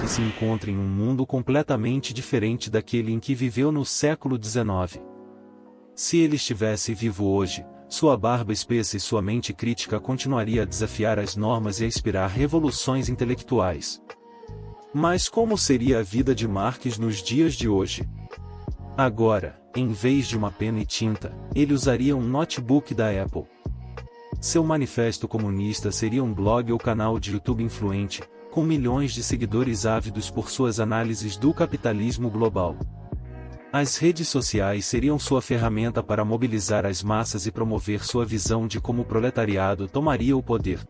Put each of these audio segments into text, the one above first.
momento se encontra em um mundo completamente diferente daquele em que viveu no século XIX. Se ele estivesse vivo hoje, sua barba espessa e sua mente crítica continuaria a desafiar as normas e a inspirar revoluções intelectuais. Mas como seria a vida de Marx nos dias de hoje? Agora, em vez de uma pena e tinta, ele usaria um notebook da Apple. Seu manifesto comunista seria um blog ou canal de YouTube influente, com milhões de seguidores ávidos por suas análises do capitalismo global. As redes sociais seriam sua ferramenta para mobilizar as massas e promover sua visão de como o proletariado tomaria o poder.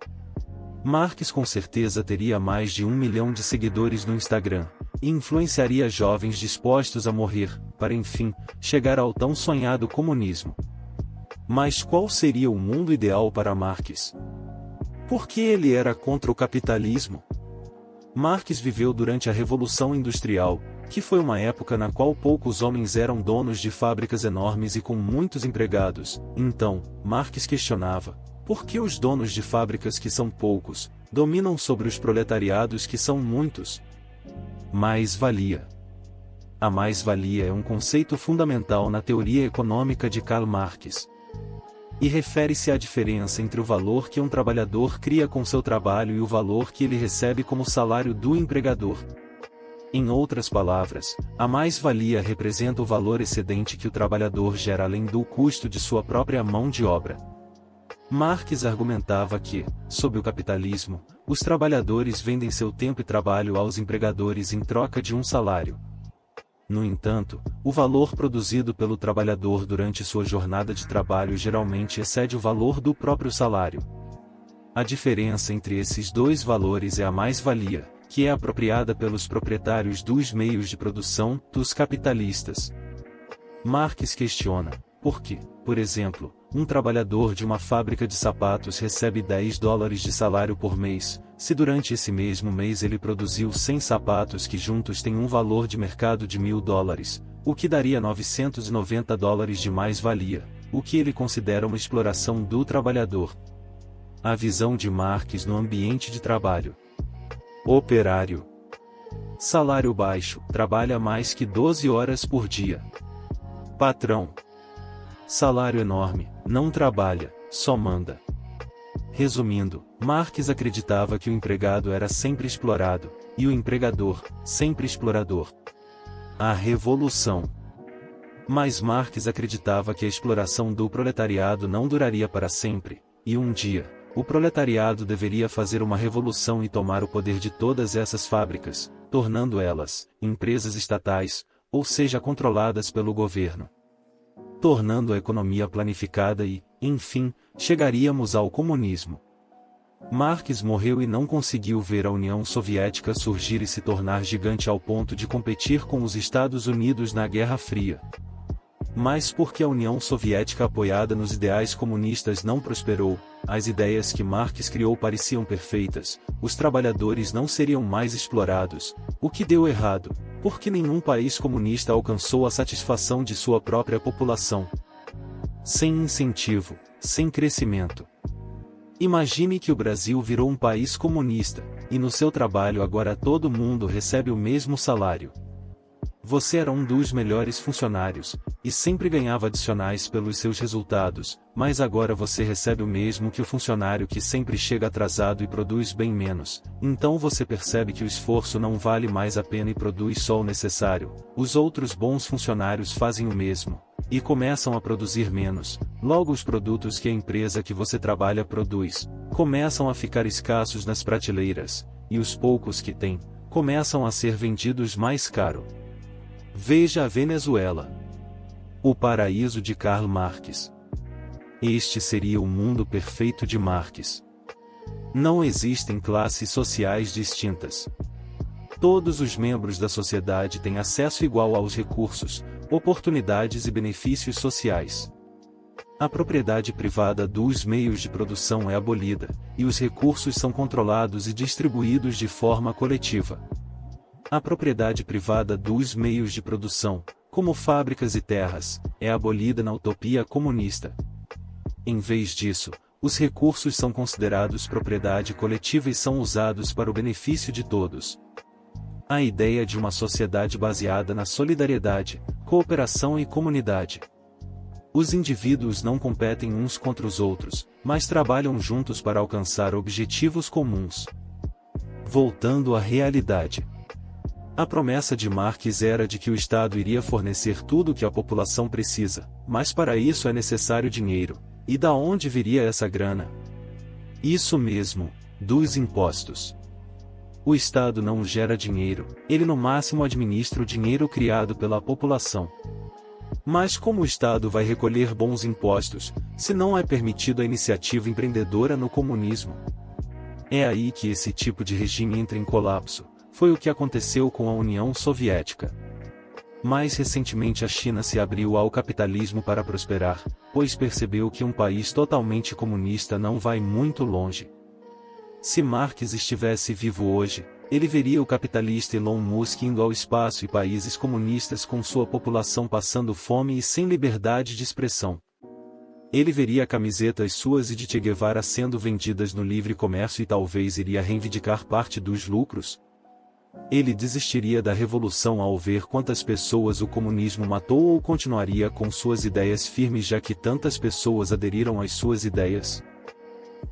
Marx com certeza teria mais de 1 milhão de seguidores no Instagram, e influenciaria jovens dispostos a morrer, para enfim, chegar ao tão sonhado comunismo. Mas qual seria o mundo ideal para Marx? Por que ele era contra o capitalismo? Marx viveu durante a Revolução Industrial, que foi uma época na qual poucos homens eram donos de fábricas enormes e com muitos empregados. Então, Marx questionava: por que os donos de fábricas que são poucos, dominam sobre os proletariados que são muitos? Mais-valia. A mais-valia é um conceito fundamental na teoria econômica de Karl Marx. E refere-se à diferença entre o valor que um trabalhador cria com seu trabalho e o valor que ele recebe como salário do empregador. Em outras palavras, a mais-valia representa o valor excedente que o trabalhador gera além do custo de sua própria mão de obra. Marx argumentava que, sob o capitalismo, os trabalhadores vendem seu tempo e trabalho aos empregadores em troca de um salário. No entanto, o valor produzido pelo trabalhador durante sua jornada de trabalho geralmente excede o valor do próprio salário. A diferença entre esses dois valores é a mais-valia, que é apropriada pelos proprietários dos meios de produção, dos capitalistas. Marx questiona: por que, por exemplo, um trabalhador de uma fábrica de sapatos recebe $10 de salário por mês, se durante esse mesmo mês ele produziu 100 sapatos que juntos têm um valor de mercado de $1.000, o que daria $990 de mais-valia, o que ele considera uma exploração do trabalhador. A visão de Marx no ambiente de trabalho. Operário. Salário baixo, trabalha mais que 12 horas por dia. Patrão. Salário enorme, não trabalha, só manda. Resumindo, Marx acreditava que o empregado era sempre explorado, e o empregador, sempre explorador. A revolução. Mas Marx acreditava que a exploração do proletariado não duraria para sempre, e um dia, o proletariado deveria fazer uma revolução e tomar o poder de todas essas fábricas, tornando elas empresas estatais, ou seja, controladas pelo governo. Tornando a economia planificada e, enfim, chegaríamos ao comunismo. Marx morreu e não conseguiu ver a União Soviética surgir e se tornar gigante ao ponto de competir com os Estados Unidos na Guerra Fria. Mas porque a União Soviética apoiada nos ideais comunistas não prosperou, as ideias que Marx criou pareciam perfeitas, os trabalhadores não seriam mais explorados, o que deu errado, porque nenhum país comunista alcançou a satisfação de sua própria população. Sem incentivo, sem crescimento. Imagine que o Brasil virou um país comunista, e no seu trabalho agora todo mundo recebe o mesmo salário. Você era um dos melhores funcionários, e sempre ganhava adicionais pelos seus resultados, mas agora você recebe o mesmo que o funcionário que sempre chega atrasado e produz bem menos. Então você percebe que o esforço não vale mais a pena e produz só o necessário. Os outros bons funcionários fazem o mesmo, e começam a produzir menos. Logo os produtos que a empresa que você trabalha produz, começam a ficar escassos nas prateleiras, e os poucos que tem, começam a ser vendidos mais caro. Veja a Venezuela. O paraíso de Karl Marx. Este seria o mundo perfeito de Marx. Não existem classes sociais distintas. Todos os membros da sociedade têm acesso igual aos recursos, oportunidades e benefícios sociais. A propriedade privada dos meios de produção é abolida, e os recursos são controlados e distribuídos de forma coletiva. A propriedade privada dos meios de produção, como fábricas e terras, é abolida na utopia comunista. Em vez disso, os recursos são considerados propriedade coletiva e são usados para o benefício de todos. A ideia de uma sociedade baseada na solidariedade, cooperação e comunidade. Os indivíduos não competem uns contra os outros, mas trabalham juntos para alcançar objetivos comuns. Voltando à realidade. A promessa de Marx era de que o Estado iria fornecer tudo o que a população precisa, mas para isso é necessário dinheiro. E da onde viria essa grana? Isso mesmo, dos impostos. O Estado não gera dinheiro, ele no máximo administra o dinheiro criado pela população. Mas como o Estado vai recolher bons impostos, se não é permitido a iniciativa empreendedora no comunismo? É aí que esse tipo de regime entra em colapso. Foi o que aconteceu com a União Soviética. Mais recentemente a China se abriu ao capitalismo para prosperar, pois percebeu que um país totalmente comunista não vai muito longe. Se Marx estivesse vivo hoje, ele veria o capitalista Elon Musk indo ao espaço e países comunistas com sua população passando fome e sem liberdade de expressão. Ele veria camisetas suas e de Che Guevara sendo vendidas no livre comércio e talvez iria reivindicar parte dos lucros. Ele desistiria da revolução ao ver quantas pessoas o comunismo matou ou continuaria com suas ideias firmes já que tantas pessoas aderiram às suas ideias?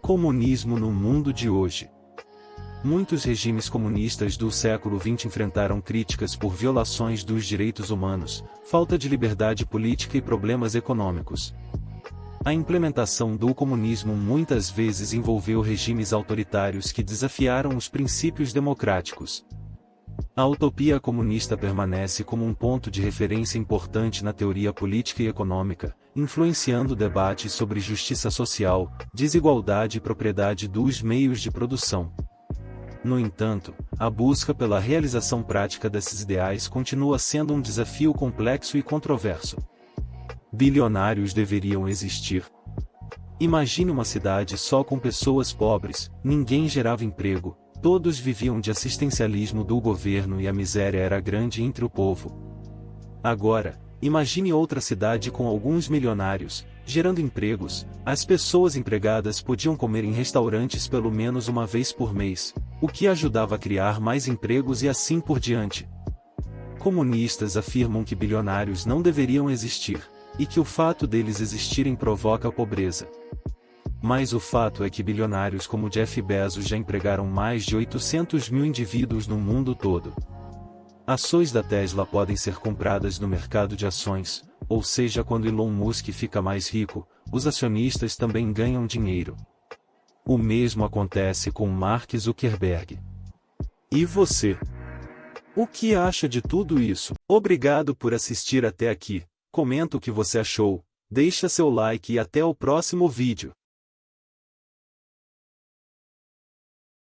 Comunismo no mundo de hoje. Muitos regimes comunistas do século XX enfrentaram críticas por violações dos direitos humanos, falta de liberdade política e problemas econômicos. A implementação do comunismo muitas vezes envolveu regimes autoritários que desafiaram os princípios democráticos. A utopia comunista permanece como um ponto de referência importante na teoria política e econômica, influenciando debates sobre justiça social, desigualdade e propriedade dos meios de produção. No entanto, a busca pela realização prática desses ideais continua sendo um desafio complexo e controverso. Bilionários deveriam existir. Imagine uma cidade só com pessoas pobres, ninguém gerava emprego, todos viviam de assistencialismo do governo e a miséria era grande entre o povo. Agora, imagine outra cidade com alguns milionários, gerando empregos, as pessoas empregadas podiam comer em restaurantes pelo menos uma vez por mês, o que ajudava a criar mais empregos e assim por diante. Comunistas afirmam que bilionários não deveriam existir, e que o fato deles existirem provoca a pobreza. Mas o fato é que bilionários como Jeff Bezos já empregaram mais de 800 mil indivíduos no mundo todo. Ações da Tesla podem ser compradas no mercado de ações, ou seja, quando Elon Musk fica mais rico, os acionistas também ganham dinheiro. O mesmo acontece com Mark Zuckerberg. E você? O que acha de tudo isso? Obrigado por assistir até aqui, comenta o que você achou, deixa seu like e até o próximo vídeo.